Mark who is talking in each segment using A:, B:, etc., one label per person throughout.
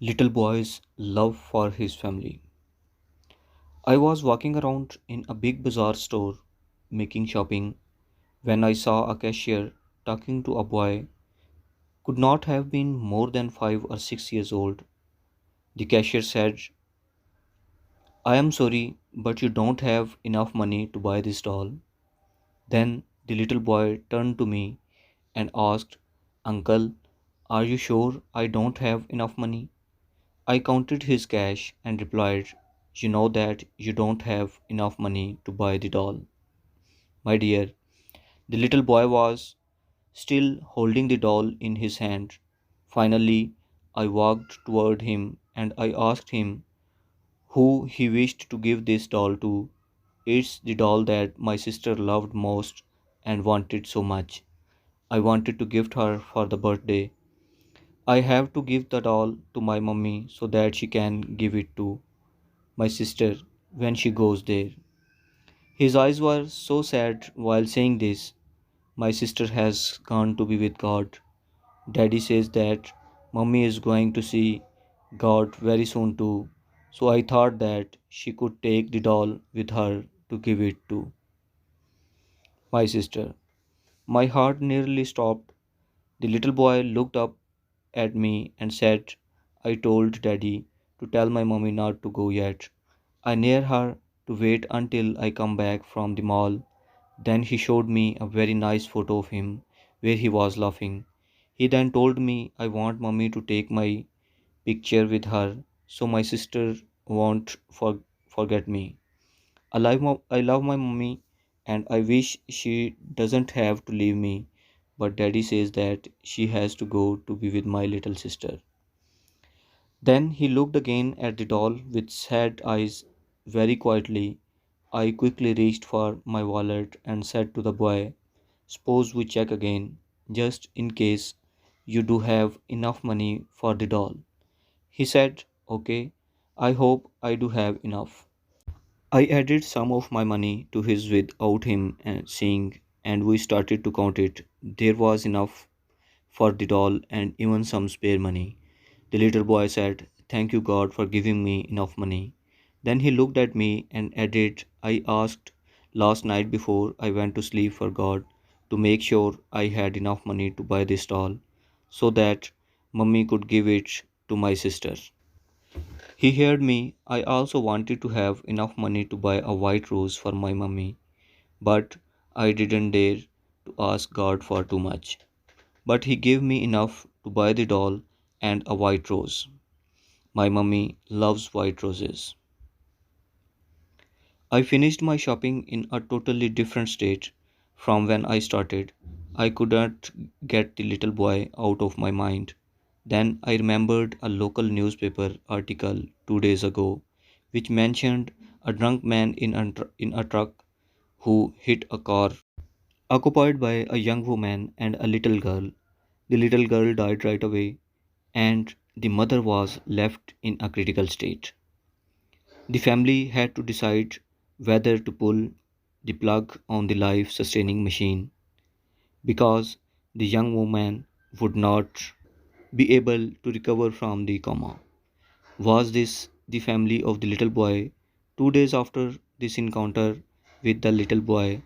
A: Little boy's love for his family. I was walking around in a big bazaar store making shopping when I saw a cashier talking to a boy could not have been more than 5 or 6 years old. The cashier said, "I am sorry, but you don't have enough money to buy this doll." Then the little boy turned to me and asked, "Uncle, are you sure I don't have enough money?" I counted his cash and replied, "You know that you don't have enough money to buy the doll." My dear, the little boy was still holding the doll in his hand. Finally, I walked toward him and I asked him who he wished to give this doll to. "It's the doll that my sister loved most and wanted so much. I wanted to gift her for the birthday. I have to give the doll to my mummy so that she can give it to my sister when she goes there." His eyes were so sad while saying this. "My sister has gone to be with God. Daddy says that Mummy is going to see God very soon too. So I thought that she could take the doll with her to give it to my sister." My heart nearly stopped. The little boy looked up at me and said, "I told Daddy to tell my mummy not to go yet. I near her to wait until I come back from the mall." Then he showed me a very nice photo of him where he was laughing. He then told me, "I want mummy to take my picture with her so my sister won't forget me. I love my mummy and I wish she doesn't have to leave me, but daddy says that she has to go to be with my little sister." Then he looked again at the doll with sad eyes very quietly. I quickly reached for my wallet and said to the boy, "Suppose we check again, just in case you do have enough money for the doll." He said, "Okay, I hope I do have enough." I added some of my money to his without him seeing, and we started to count it. There was enough for the doll and even some spare money. The little boy said, "Thank you, God, for giving me enough money." Then he looked at me and added, "I asked last night before I went to sleep for God to make sure I had enough money to buy this doll so that mummy could give it to my sister." He heard me. I also wanted to have enough money to buy a white rose for my mummy, but I didn't dare to ask God for too much. But he gave me enough to buy the doll and a white rose. My mummy loves white roses. I finished my shopping in a totally different state from when I started. I couldn't get the little boy out of my mind. Then I remembered a local newspaper article 2 days ago which mentioned a drunk man in a truck who hit a car occupied by a young woman and a little girl. The little girl died right away, and the mother was left in a critical state. The family had to decide whether to pull the plug on the life sustaining machine because the young woman would not be able to recover from the coma. Was this the family of the little boy? 2 days after this encounter with the little boy,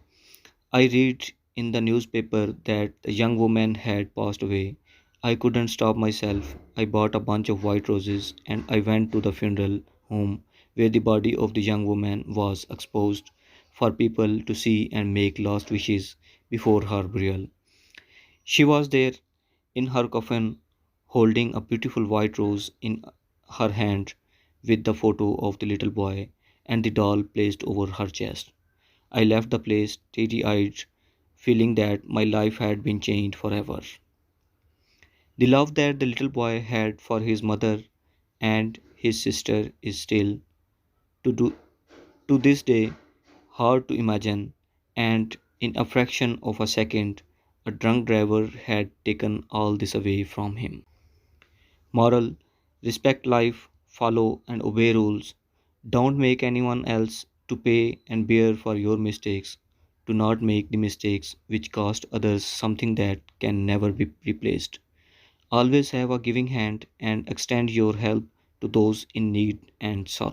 A: I read in the newspaper that the young woman had passed away. I couldn't stop myself. I bought a bunch of white roses and I went to the funeral home where the body of the young woman was exposed for people to see and make last wishes before her burial. She was there in her coffin holding a beautiful white rose in her hand with the photo of the little boy and the doll placed over her chest. I left the place teary eyed, feeling that my life had been changed forever. The love that the little boy had for his mother and his sister is still, to, do, to this day, hard to imagine, and in a fraction of a second, a drunk driver had taken all this away from him. Moral: respect life, follow and obey rules. Don't make anyone else to pay and bear for your mistakes. Do not make the mistakes which cost others something that can never be replaced. Always have a giving hand and extend your help to those in need and sorrow.